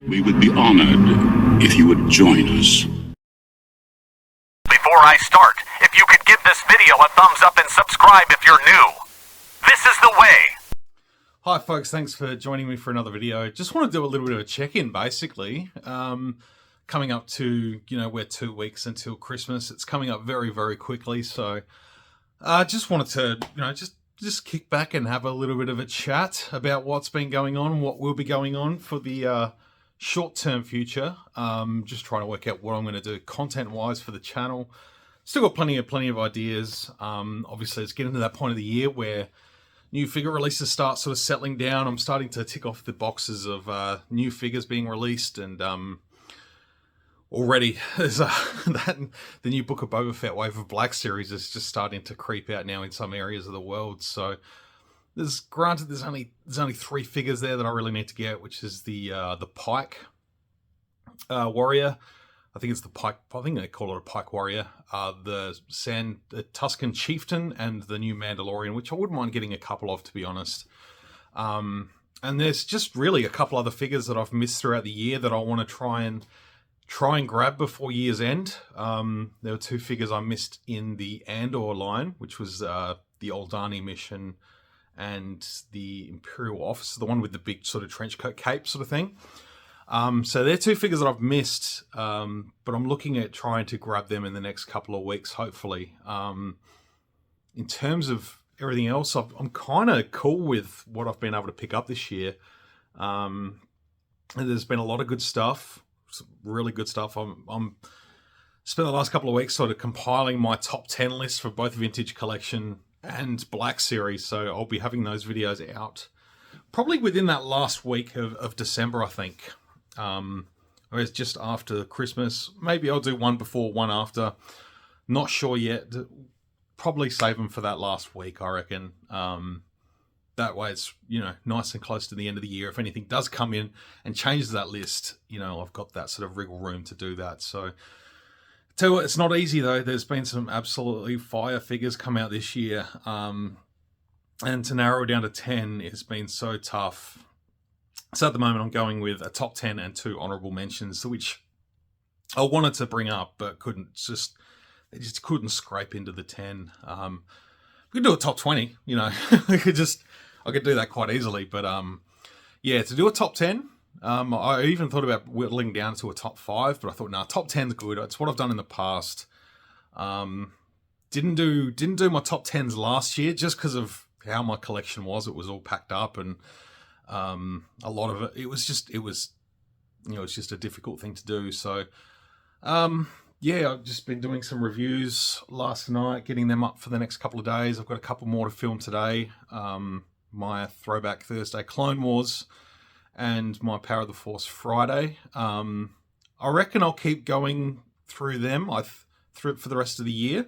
We would be honored if you would join us. Before I start, if you could give this video a thumbs up and subscribe if you're new. This is the way. Hi folks, thanks for joining me for another video. Just want to do a little bit of a check-in basically. Coming up to, we're 2 weeks until Christmas. It's coming up very, very quickly. So I just wanted to, just kick back and have a little bit of a chat about what's been going on, what will be going on for the short-term future. Just trying to work out what I'm going to do content-wise for the channel. Still got plenty of ideas. Obviously, it's getting to that point of the year where new figure releases start sort of settling down. I'm starting to tick off the boxes of new figures being released, and already there's the new Book of Boba Fett Wave of Black series is just starting to creep out now in some areas of the world. So there's only 3 figures there that I really need to get, which is the Pike Warrior. I think it's the Pike. I think they call it a Pike Warrior. The Tusken Chieftain and the new Mandalorian, which I wouldn't mind getting a couple of, to be honest. And there's just really a couple other figures that I've missed throughout the year that I want to try and grab before year's end. There were 2 figures I missed in the Andor line, which was the Aldani mission and the Imperial Officer, the one with the big sort of trench coat cape sort of thing. So they're 2 figures that I've missed, but I'm looking at trying to grab them in the next couple of weeks, hopefully. In terms of everything else, I'm kind of cool with what I've been able to pick up this year. And there's been a lot of good stuff, some really good stuff. I'm spent the last couple of weeks sort of compiling my top 10 list for both Vintage Collection and Black Series, so I'll be having those videos out probably within that last week of December, I think. Or it's just after Christmas. Maybe I'll do one before, one after. Not sure yet. Probably save them for that last week, I reckon. That way it's, nice and close to the end of the year. If anything does come in and changes that list, I've got that sort of wriggle room to do that. So, tell you what, it's not easy though. There's been some absolutely fire figures come out this year. And to narrow it down to 10 has been so tough. So at the moment, I'm going with a top 10 and 2 honourable mentions, which I wanted to bring up, but they just couldn't scrape into the 10. We could do a top 20, I could do that quite easily. But to do a top 10, I even thought about whittling down to a top 5, but I thought, top 10's good. It's what I've done in the past. Didn't do my top 10s last year just because of how my collection was. It was all packed up, and a lot of it was just a difficult thing to do. So I've just been doing some reviews last night, getting them up for the next couple of days. I've got a couple more to film today. My Throwback Thursday Clone Wars and my Power of the Force Friday. I reckon I'll keep going through them for the rest of the year.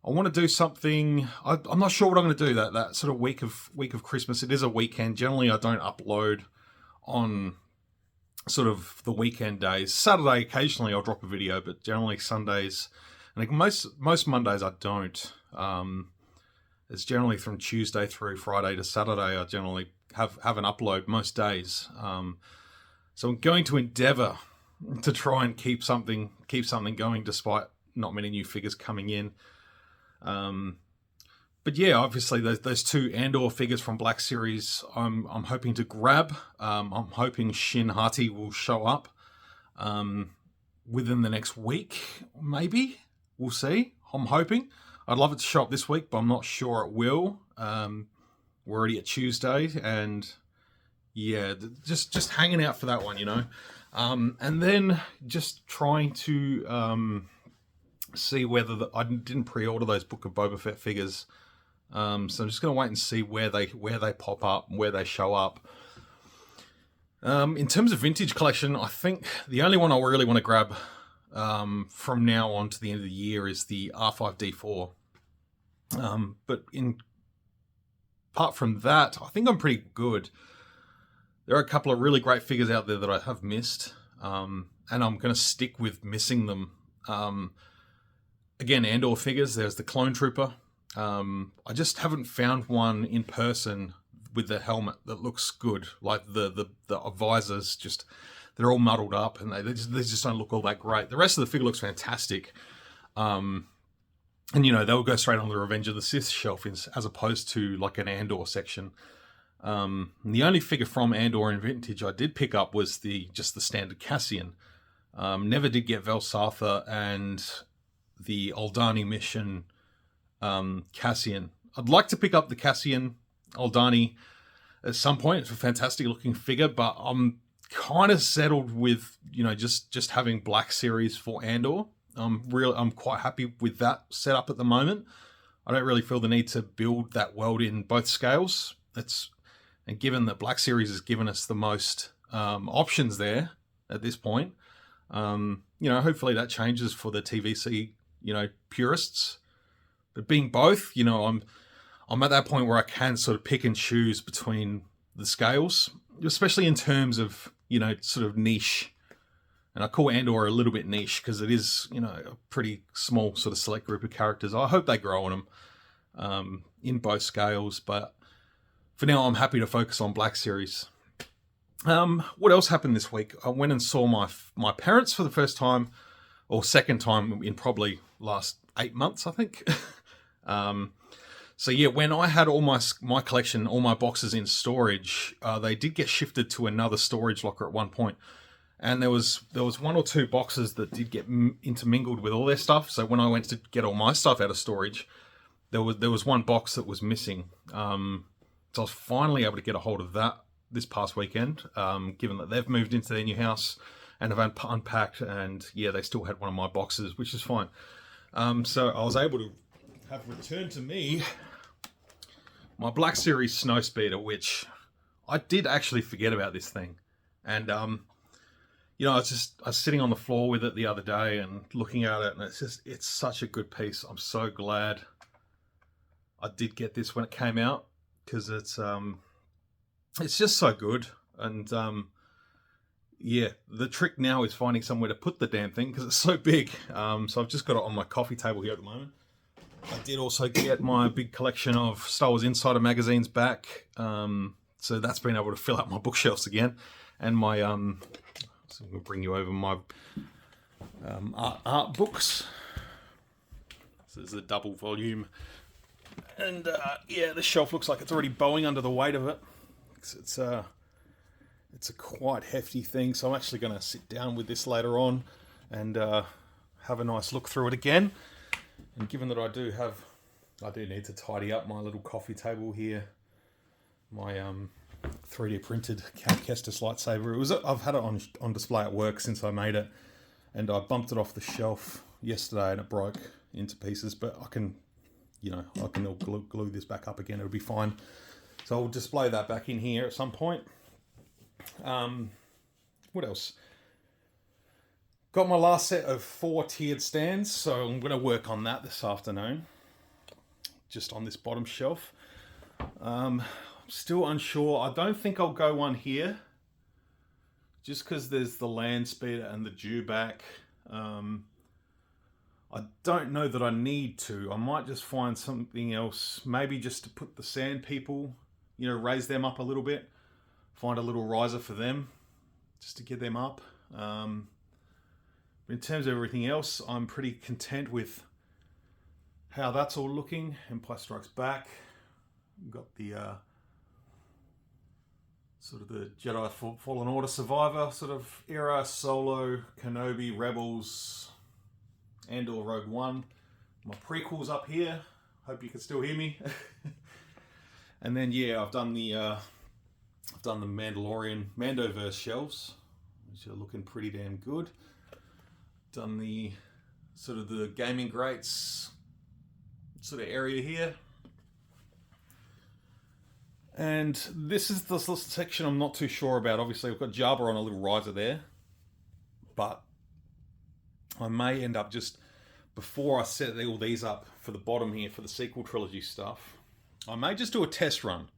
I want to do something. I'm not sure what I'm going to do that sort of week of Christmas. It is a weekend. Generally, I don't upload on sort of the weekend days. Saturday, occasionally I'll drop a video, but generally Sundays, and most Mondays I don't. It's generally from Tuesday through Friday to Saturday. I generally have an upload most days. So I'm going to endeavour to try and keep something going despite not many new figures coming in. But yeah, obviously those 2 Andor figures from Black Series, I'm hoping to grab. I'm hoping Shin Hati will show up within the next week, maybe. We'll see. I'm hoping. I'd love it to show up this week, but I'm not sure it will. We're already at Tuesday, and yeah, just hanging out for that one, and then just trying to see whether I didn't pre-order those Book of Boba Fett figures, so I'm just going to wait and see where they pop up, where they show up. In terms of Vintage Collection, I think the only one I really want to grab from now on to the end of the year is the R5D4. But apart from that, I think I'm pretty good. There are a couple of really great figures out there that I have missed, and I'm going to stick with missing them. Again, Andor figures. There's the Clone Trooper. I just haven't found one in person with the helmet that looks good. Like the visors, just they're all muddled up, and they just don't look all that great. The rest of the figure looks fantastic. And they'll go straight on the Revenge of the Sith shelf as opposed to like an Andor section. The only figure from Andor in Vintage I did pick up was just the standard Cassian. Never did get Velsatha and the Aldani mission Cassian. I'd like to pick up the Cassian Aldani at some point. It's a fantastic looking figure, but I'm kind of settled with just having Black Series for Andor. I'm quite happy with that setup at the moment. I don't really feel the need to build that world in both scales. And given that Black Series has given us the most options there at this point, hopefully that changes for the TVC, purists. But being both, I'm at that point where I can sort of pick and choose between the scales, especially in terms of, sort of niche. And I call Andor a little bit niche because it is, a pretty small sort of select group of characters. I hope they grow on them in both scales, but for now, I'm happy to focus on Black Series. What else happened this week? I went and saw my parents for the first time, or second time in probably last 8 months, I think. So yeah, when I had all my collection, all my boxes in storage, they did get shifted to another storage locker at one point. And there was one or two boxes that did get intermingled with all their stuff. So when I went to get all my stuff out of storage, there was one box that was missing. So I was finally able to get a hold of that this past weekend, given that they've moved into their new house and have unpacked, and yeah, they still had one of my boxes, which is fine. So I was able to have returned to me my Black Series Snowspeeder, which I did actually forget about this thing. And, I was sitting on the floor with it the other day and looking at it, and it's such a good piece. I'm so glad I did get this when it came out, because it's just so good. And the trick now is finding somewhere to put the damn thing because it's so big. So I've just got it on my coffee table here at the moment. I did also get my big collection of Star Wars Insider magazines back, so that's been able to fill up my bookshelves again. And my so I'm going to bring you over my art books. So there's a double volume. And the shelf looks like it's already bowing under the weight of it. It's a quite hefty thing, so I'm actually going to sit down with this later on and have a nice look through it again. And given that I do need to tidy up my little coffee table here, my 3D printed Count Kestis lightsaber. I've had it on display at work since I made it, and I bumped it off the shelf yesterday and it broke into pieces, but I can glue this back up again. It'll be fine. So I'll display that back in here at some point. What else? Got my last set of 4 tiered stands, so I'm going to work on that this afternoon. Just on this bottom shelf. Still unsure. I don't think I'll go one here. Just because there's the Land Speeder and the Dewback. I don't know that I need to. I might just find something else. Maybe just to put the Sand People, raise them up a little bit. Find a little riser for them. Just to get them up. In terms of everything else, I'm pretty content with how that's all looking. Empire Strikes Back. We've got the sort of the Jedi Fallen Order Survivor sort of era. Solo, Kenobi, Rebels, Andor, Rogue One. My prequels up here. Hope you can still hear me. And then I've done the Mandalorian Mandoverse shelves, which are looking pretty damn good. Done the sort of the gaming greats sort of area here. And this is the section I'm not too sure about. Obviously, I've got Jabba on a little riser there. But I may end up just, before I set all these up for the bottom here for the sequel trilogy stuff, I may just do a test run.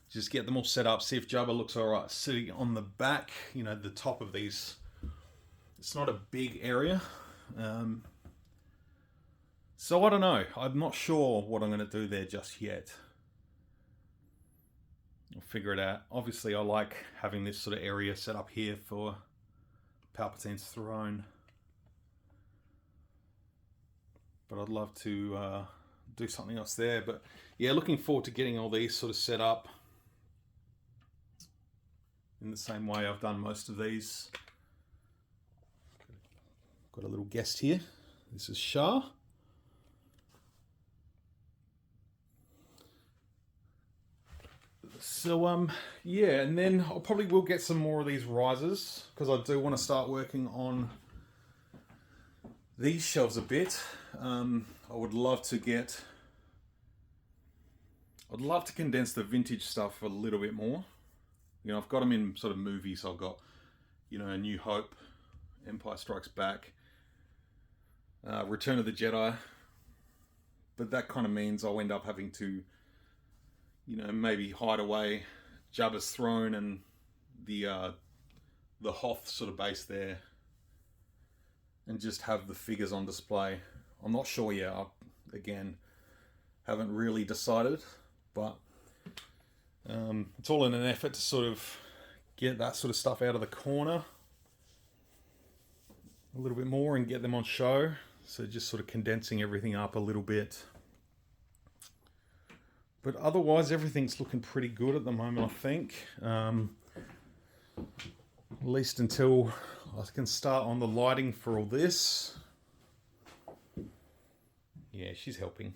Just get them all set up, see if Jabba looks alright sitting on the back, the top of these. It's not a big area. So I don't know. I'm not sure what I'm going to do there just yet. I'll figure it out. Obviously, I like having this sort of area set up here for Palpatine's throne. But I'd love to do something else there. But yeah, looking forward to getting all these sort of set up in the same way I've done most of these. Got a little guest here. This is Shah. So yeah, and then I probably will get some more of these risers because I do want to start working on these shelves a bit. I would love to condense the vintage stuff a little bit more. You know, I've got them in sort of movies. I've got, you know, A New Hope, Empire Strikes Back, Return of the Jedi. But that kind of means I'll end up having to, you know, maybe hide away Jabba's throne and the Hoth sort of base there, and just have the figures on display. I'm not sure yet. I, again, haven't really decided, but it's all in an effort to sort of get that sort of stuff out of the corner a little bit more and get them on show. So just sort of condensing everything up a little bit. But otherwise, everything's looking pretty good at the moment, I think. At least until I can start on the lighting for all this. Yeah, she's helping.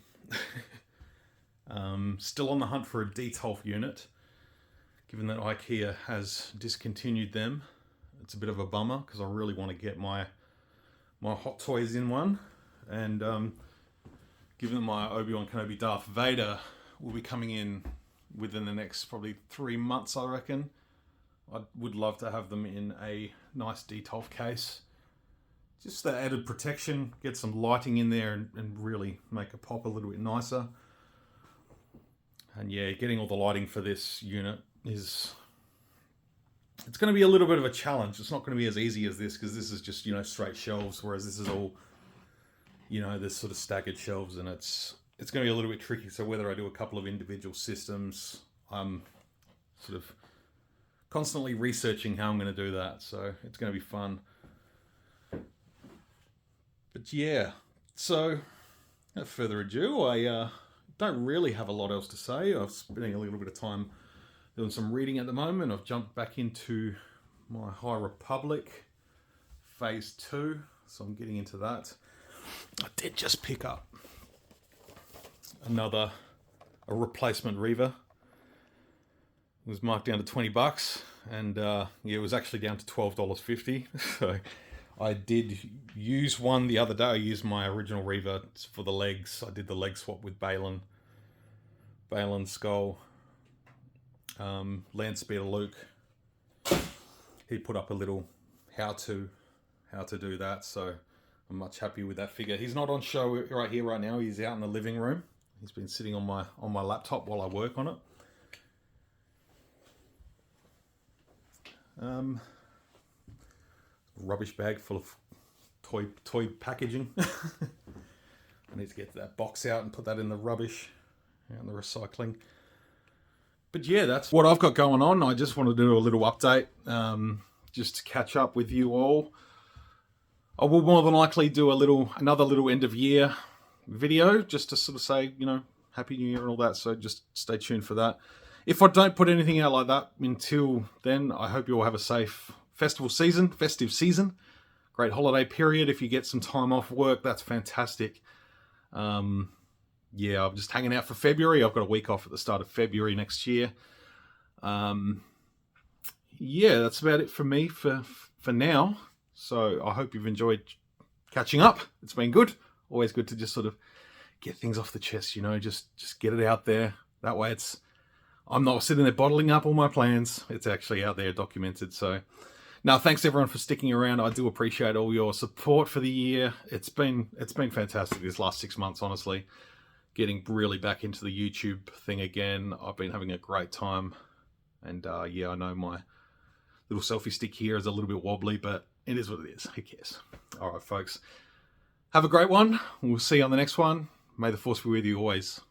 Still on the hunt for a D12 unit. Given that IKEA has discontinued them, it's a bit of a bummer because I really want to get my Hot Toys in one. And given that my Obi-Wan Kenobi Darth Vader will be coming in within the next probably 3 months, I reckon, I would love to have them in a nice D12 case. Just the added protection, get some lighting in there and really make it pop a little bit nicer. And yeah, getting all the lighting for this unit it's going to be a little bit of a challenge. It's not going to be as easy as this because this is just, you know, straight shelves, whereas this is all, you know, this sort of staggered shelves, and it's going to be a little bit tricky. So whether I do a couple of individual systems, I'm sort of constantly researching how I'm going to do that. So it's going to be fun. But yeah, so without further ado, I don't really have a lot else to say. I'm spending a little bit of time doing some reading at the moment. I've jumped back into my High Republic Phase 2, so I'm getting into that. I did just pick up a replacement Reaver. It was marked down to $20, and yeah, it was actually down to $12.50. So I did use one the other day. I used my original Reaver for the legs. I did the leg swap with Balin's skull. Landspeeder Luke. He put up a little how to do that, so I'm much happier with that figure. He's not on show right here right now. He's out in the living room. He's been sitting on my laptop while I work on it. Rubbish bag full of toy packaging. I need to get that box out and put that in the rubbish and the recycling. But yeah, that's what I've got going on. I just want to do a little update, just to catch up with you all. I will more than likely do another little end of year video, just to sort of say, you know, Happy New Year and all that. So just stay tuned for that. If I don't put anything out like that until then, I hope you all have a safe festive season, great holiday period. If you get some time off work, that's fantastic. Yeah, I'm just hanging out for February. I've got a week off at the start of February next year. Yeah, that's about it for me for now. So I hope you've enjoyed catching up. It's been good. Always good to just sort of get things off the chest, you know, just get it out there. That way I'm not sitting there bottling up all my plans. It's actually out there documented. So now, thanks everyone for sticking around. I do appreciate all your support for the year. It's been fantastic this last 6 months, honestly. Getting really back into the YouTube thing again. I've been having a great time. And yeah, I know my little selfie stick here is a little bit wobbly, but it is what it is. Who cares? All right, folks. Have a great one. We'll see you on the next one. May the Force be with you always.